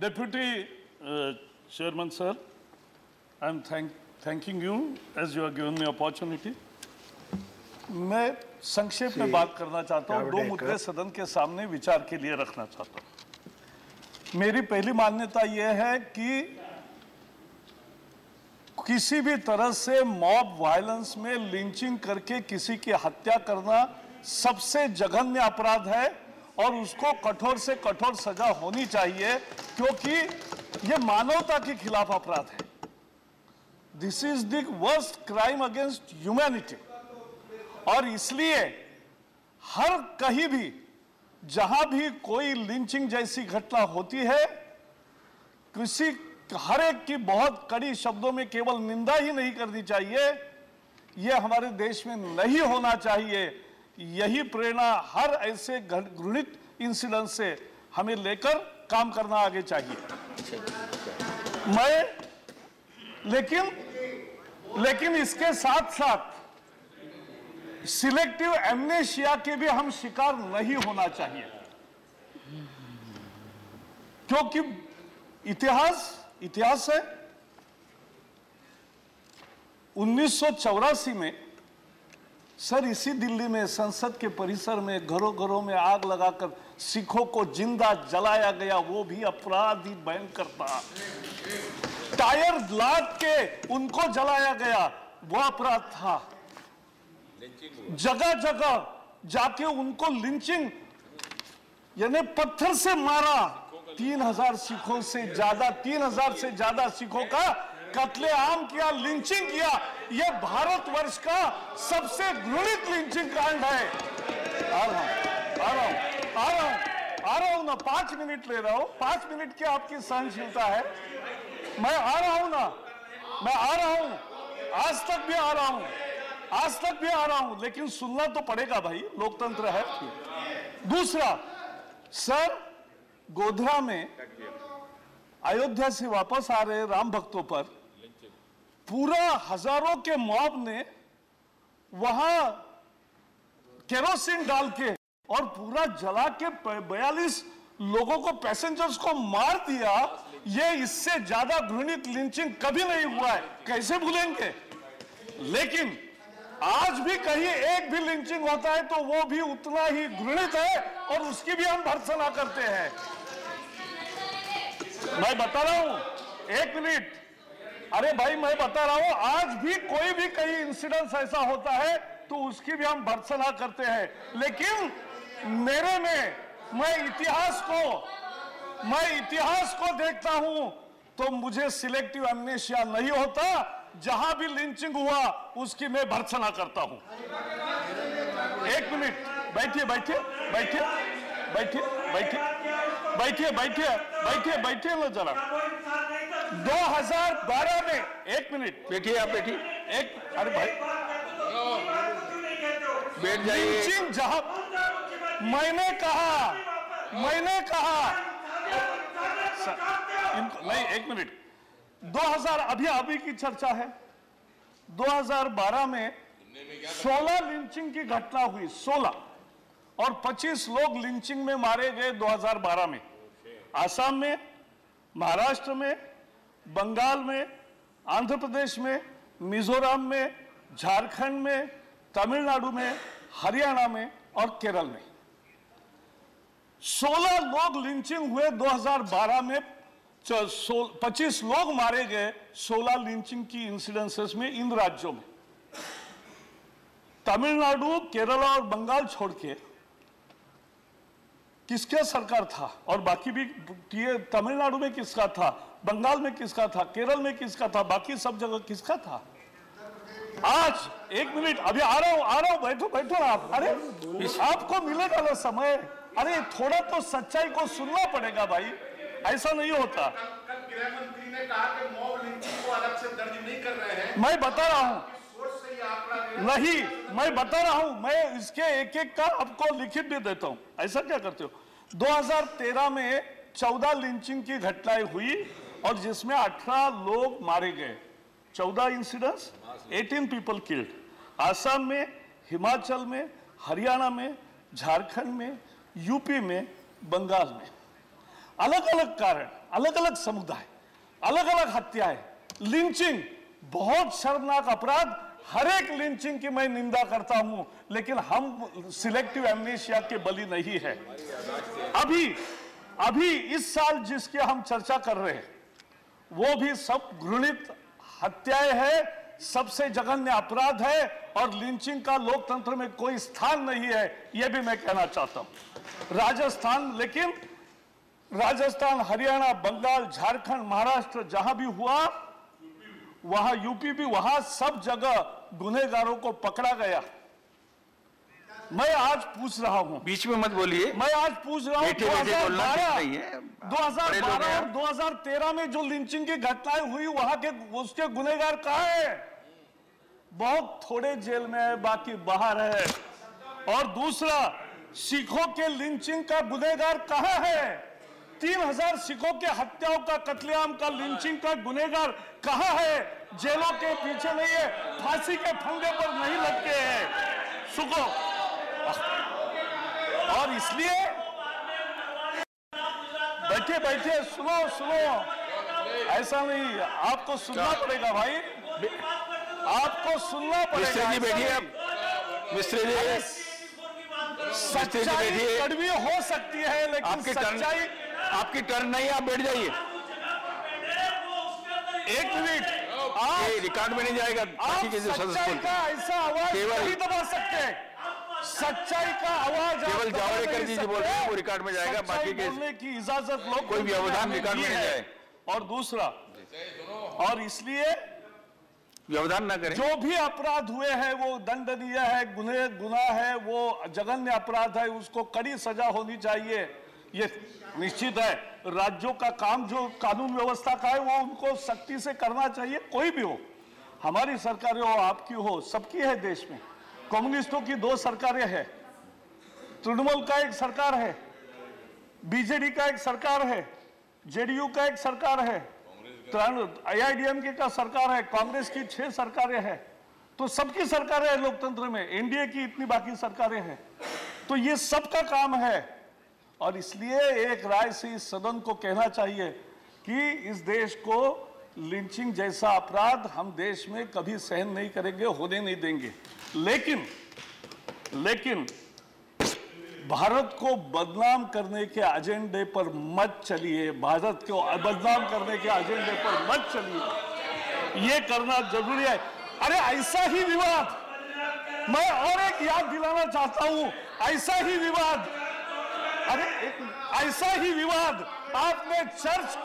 Deputy Chairman sir, I am thanking you as you have given me opportunity. मैं संक्षेप में बात करना चाहता हूँ, दो मुद्दे सदन के सामने विचार के लिए रखना चाहता हूँ। मेरी पहली मान्यता यह है कि किसी भी तरह से मॉब वायलेंस में लिंचिंग करके किसी की हत्या करना सबसे जघन्य अपराध है और उसको कठोर से कठोर सजा होनी चाहिए, क्योंकि ये मानवता के खिलाफ अपराध है। This is the worst crime against humanity. और इसलिए हर कहीं भी जहां भी कोई लिंचिंग जैसी घटना होती है, हर एक की बहुत कड़ी शब्दों में केवल निंदा ही नहीं करनी चाहिए, यह हमारे देश में नहीं होना चाहिए। यही प्रेरणा हर ऐसे घृणित इंसिडेंट से हमें लेकर काम करना आगे चाहिए। लेकिन इसके साथ साथ सिलेक्टिव एमनेशिया के भी हम शिकार नहीं होना चाहिए, क्योंकि इतिहास है। 1984 में सर इसी दिल्ली में संसद के परिसर में घरों घरों में आग लगाकर सिखों को जिंदा जलाया गया, वो भी अपराध ही भयंकर था। टायर लाद के उनको जलाया गया, वो अपराध था। जगह जगह जाके उनको लिंचिंग यानी पत्थर से मारा। 3000 सिखों से ज्यादा सिखों का कत्लेआम किया, लिंचिंग किया। यह भारतवर्ष का सबसे घृणित लिंचिंग कांड है। आ रहा हूं ना, 5 मिनट ले रहा हूं। 5 मिनट की आपकी सहनशीलता है। मैं आ रहा हूं ना, मैं आ रहा हूं, आज तक भी आ रहा हूं, लेकिन सुनना तो पड़ेगा भाई, लोकतंत्र है। दूसरा, सर गोधरा में अयोध्या से वापस आ रहे राम भक्तों पर पूरा हजारों के मॉब ने वहां केरोसिन डाल के और पूरा जला के 42 लोगों को, पैसेंजर्स को मार दिया। ये इससे ज्यादा घृणित लिंचिंग कभी नहीं हुआ है, कैसे भूलेंगे। लेकिन आज भी कहीं एक भी लिंचिंग होता है तो वो भी उतना ही घृणित है और उसकी भी हम भर्त्सना करते हैं। मैं बता रहा हूं, 1 मिनट, अरे भाई मैं बता रहा हूं, आज भी कोई भी कहीं इंसिडेंस ऐसा होता है तो उसकी भी हम भर्त्सना करते हैं। लेकिन मेरे में मैं इतिहास को देखता हूं तो मुझे सिलेक्टिव एमनेशिया नहीं होता। जहां भी लिंचिंग हुआ उसकी मैं भर्त्सना करता हूं। 1 मिनट, बैठिए ना जरा। 2012 में, 1 मिनट बैठिए, आप बैठिए। अरे भाई बैठ जाइए। लिंचिंग जहां मैंने कहा नहीं, 1 मिनट। 2000 अभी की चर्चा है। 2012 में 16 लिंचिंग की घटना हुई, 16, और 25 लोग लिंचिंग में मारे गए 2012 में। आसाम में, महाराष्ट्र में, बंगाल में, आंध्र प्रदेश में, मिजोरम में, झारखंड में, तमिलनाडु में, हरियाणा में और केरल में 16 लोग लिंचिंग हुए 2012 में। 25 लोग मारे गए 16 लिंचिंग की इंसिडेंसेस में इन राज्यों में। तमिलनाडु, केरल और बंगाल छोड़ के किसका सरकार था, और बाकी भी तमिलनाडु में किसका था, बंगाल में किसका था, केरल में किसका था, बाकी सब जगह किसका था। आज 1 मिनट, अभी आ रहा हूं, बैठो आप। अरे आपको मिलेगा ना समय, अरे थोड़ा तो सच्चाई को सुनना पड़ेगा भाई, ऐसा नहीं होता। कल गृह मंत्री ने कहा कि मॉब लिंचिंग को अलग से दर्ज नहीं कर रहे हैं। मैं बता रहा हूं, नहीं, मैं बता रहा हूं, मैं इसके एक का आपको लिखित भी देता हूं। ऐसा क्या करते हो। 2013 में 14 लिंचिंग की घटनाएं हुई और जिसमें 18 लोग मारे गए। 14 इंसिडेंट्स, 18 पीपल किल्ड। आसाम में, हिमाचल में, हरियाणा में, झारखंड में, यूपी में, बंगाल में। अलग अलग कारण, अलग अलग समुदाय, अलग अलग हत्याएं, लिंचिंग, बहुत शर्मनाक अपराध। हर एक लिंचिंग की मैं निंदा करता हूं, लेकिन हम सिलेक्टिव एमनेशिया के बलि नहीं है। अभी इस साल जिसकी हम चर्चा कर रहे हैं वो भी सब घृणित हत्याएं है, सबसे जघन्य अपराध है, और लिंचिंग का लोकतंत्र में कोई स्थान नहीं है, यह भी मैं कहना चाहता हूं। राजस्थान, हरियाणा, बंगाल, झारखंड, महाराष्ट्र जहां भी हुआ, वहां यूपी भी, वहां सब जगह गुनहगारों को पकड़ा गया। मैं आज पूछ रहा हूं, बीच में मत बोलिए, मैं आज पूछ रहा हूं, 2012 और 2013 में जो लिंचिंग की घटनाएं हुई, वहां के उसके गुनहगार कहां है? बहुत थोड़े जेल में है, बाकी बाहर है। और दूसरा, सिखों के लिंचिंग का गुनहगार कहां है? 3000 सिखों के हत्याओं का, कत्लेआम का, लिंचिंग का गुनहगार कहां है? जेलों के पीछे नहीं है, फांसी के फंदे पर नहीं लटके हैं सुखों। और इसलिए बैठे सुनो, ऐसा नहीं, आपको सुनना पड़ेगा भाई, आपको सुनना पड़ेगा। मिस्त्री जी बैठिए, आप मिस्त्री जी, सच्चाई कड़वी हो सकती है, लेकिन सच्चाई आपकी टर्न नहीं, आप बैठ जाइए। एक मिनट, ये रिकॉर्ड में नहीं जाएगा। आप सच्चाई का ऐसा आवाज नहीं दबा सकते, सच्चाई का आवाज केवल जावड़ेकर जी बोल रहे हैं, वो रिकॉर्ड में जाएगा, बाकी के बोलने की इजाजत लोग कोई व्यवधान रिकॉर्ड में नहीं जाए। और दूसरा, और इसलिए व्यवधान ना करें। जो भी अपराध हुए हैं वो दंडनीय है, गुनाह है, वो जघन्य अपराध है, उसको कड़ी सजा होनी चाहिए, ये निश्चित है। राज्यों का काम जो कानून व्यवस्था का है वो उनको सख्ती से करना चाहिए, कोई भी हो, हमारी सरकारें हो, आपकी हो, सबकी है देश में। कम्युनिस्टों की 2 सरकारें हैं, तृणमूल का एक सरकार है, बीजेडी का एक सरकार है, जेडीयू का एक सरकार है, AIADMK का सरकार है, कांग्रेस की 6 सरकारें हैं, तो सबकी सरकारें हैं लोकतंत्र में, एनडीए की इतनी बाकी सरकारें हैं, तो ये सबका काम है। और इसलिए एक राय से इस सदन को कहना चाहिए कि इस देश को लिंचिंग जैसा अपराध हम देश में कभी सहन नहीं करेंगे, होने नहीं देंगे। लेकिन भारत को बदनाम करने के एजेंडे पर मत चलिए, भारत को बदनाम करने के एजेंडे पर मत चलिए, ये करना जरूरी है। अरे ऐसा ही विवाद, मैं और एक याद दिलाना चाहता हूं, ऐसा ही विवाद, ऐसा ही विवाद आपने चर्च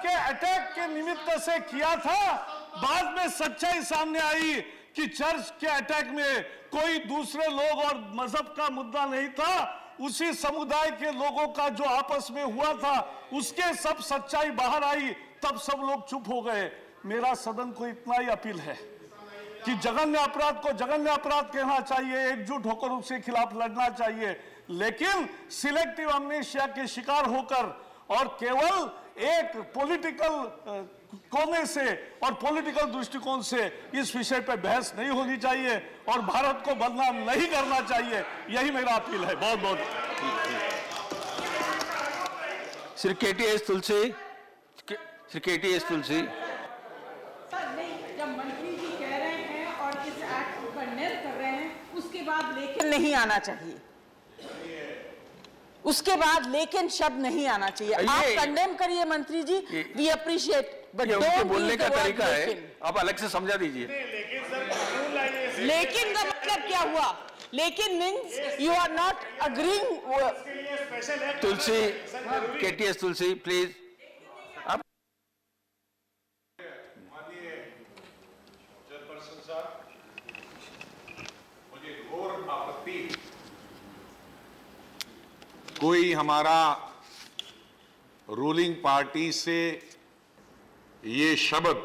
के अटैक के निमित्त से किया था। बाद में सच्चाई सामने आई कि चर्च के अटैक में कोई दूसरे लोग और मजहब का मुद्दा नहीं था, उसी समुदाय के लोगों का जो आपस में हुआ था, उसके सब सच्चाई बाहर आई, तब सब लोग चुप हो गए। मेरा सदन को इतना ही अपील है कि जघन्य अपराध को जघन्य अपराध कहना चाहिए, एकजुट होकर उसके खिलाफ लड़ना चाहिए, लेकिन सिलेक्टिव अमनेशिया के शिकार होकर और केवल एक पॉलिटिकल कोने से और पॉलिटिकल दृष्टिकोण से इस विषय पर बहस नहीं होनी चाहिए और भारत को बदनाम नहीं करना चाहिए, यही मेरा अपील है। बहुत बहुत श्री KTS तुलसी, श्री KTS तुलसी। सर नहीं, जब मंत्री जी कह रहे हैं और इस एक्ट को कंडेम कर रहे हैं, उसके बाद लेकिन नहीं आना चाहिए, उसके बाद लेकिन शब्द नहीं आना चाहिए। आप कंडेम करिए मंत्री जी, वी अप्रिशिएट, बट डोंट बोलने का तरीका है, आप अलग से समझा दीजिए। लेकिन का मतलब क्या हुआ? लेकिन means you are not agreeing. Tulsi, KTS Tulsi please. आप चेयरपर्सन साहब, मुझे घोर आपत्ति, कोई हमारा रूलिंग पार्टी से ये शब्द,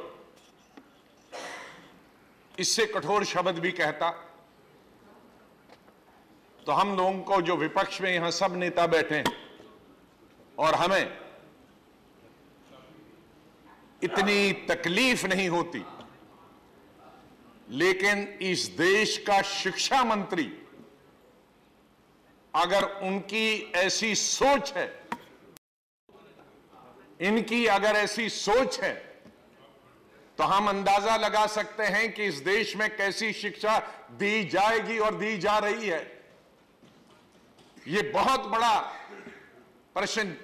इससे कठोर शब्द भी कहता तो हम लोगों को, जो विपक्ष में यहां सब नेता बैठे हैं और हमें इतनी तकलीफ नहीं होती, लेकिन इस देश का शिक्षा मंत्री अगर उनकी ऐसी सोच है इनकी अगर ऐसी सोच है तो हम अंदाजा लगा सकते हैं कि इस देश में कैसी शिक्षा दी जाएगी और दी जा रही है। यह बहुत बड़ा प्रश्न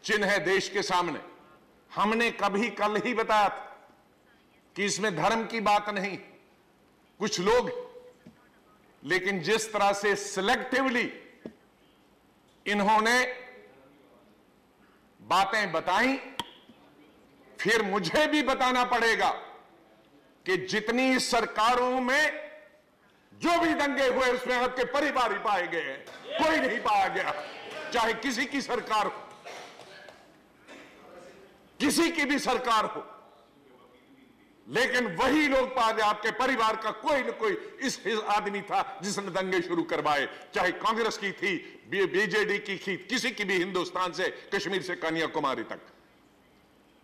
चिन्ह है देश के सामने। हमने कभी कल ही बताया था कि इसमें धर्म की बात नहीं, कुछ लोग, लेकिन जिस तरह से सिलेक्टिवली इन्होंने बातें बताई, फिर मुझे भी बताना पड़ेगा कि जितनी सरकारों में जो भी दंगे हुए उसमें आपके परिवार ही पाए गए हैं, कोई नहीं पाया गया, चाहे किसी की सरकार हो, किसी की भी सरकार हो, लेकिन वही लोग पाए गए, आपके परिवार का कोई न कोई इस आदमी था जिसने दंगे शुरू करवाए, चाहे कांग्रेस की थी, बीजेडी की थी, किसी की भी, हिंदुस्तान से कश्मीर से कन्याकुमारी तक।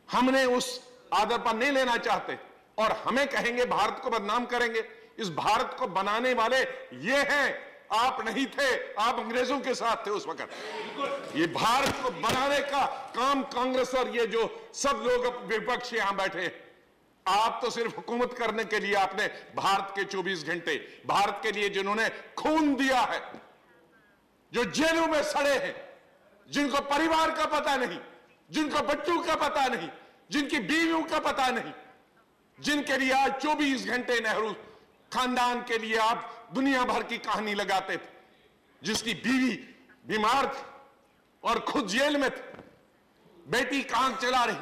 हमने उस आदर पर नहीं लेना चाहते और हमें कहेंगे, भारत को बदनाम करेंगे। इस भारत को बनाने वाले ये हैं, आप नहीं थे, आप अंग्रेजों के साथ थे उस वक्त। ये भारत को बनाने का काम कांग्रेस और ये जो सब लोग विपक्ष यहां बैठे, आप तो सिर्फ हुकूमत करने के लिए आपने भारत के 24 घंटे, भारत के लिए जिन्होंने खून दिया है, जो जेलों में सड़े हैं, जिनको परिवार का पता नहीं, जिनको बच्चों का पता नहीं, जिनकी बीवियों का पता नहीं, जिनके लिए आज 24 घंटे नेहरू खानदान के लिए आप दुनिया भर की कहानी लगाते थे, जिसकी बीवी बीमार थी और खुद जेल में थे, बेटी काम चला रही,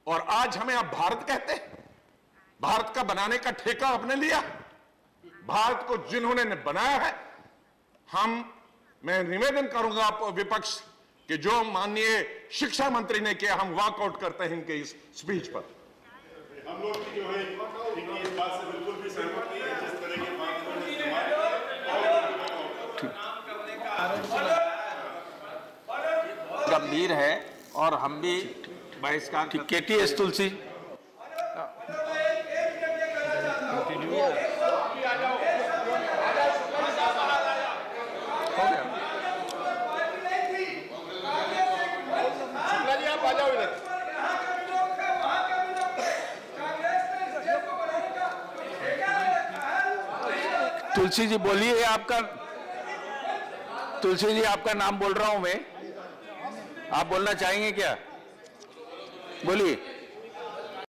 और आज हमें आप भारत कहते हैं। भारत का बनाने का ठेका आपने लिया। भारत को जिन्होंने बनाया है, मैं निवेदन करूंगा आप विपक्ष कि जो माननीय शिक्षा मंत्री ने किया, हम वॉकआउट करते हैं इनके इस स्पीच पर। हम लोग की जो है इनकी इस बात से बिल्कुल भी सहमत नहीं है, जिस तरह की बात गंभीर है और हम भी बहिष्कार। केटीएस तुलसी, तुलसी जी बोलिए, आपका, तुलसी जी आपका नाम बोल रहा हूं मैं, आप बोलना चाहेंगे क्या? बोलिए।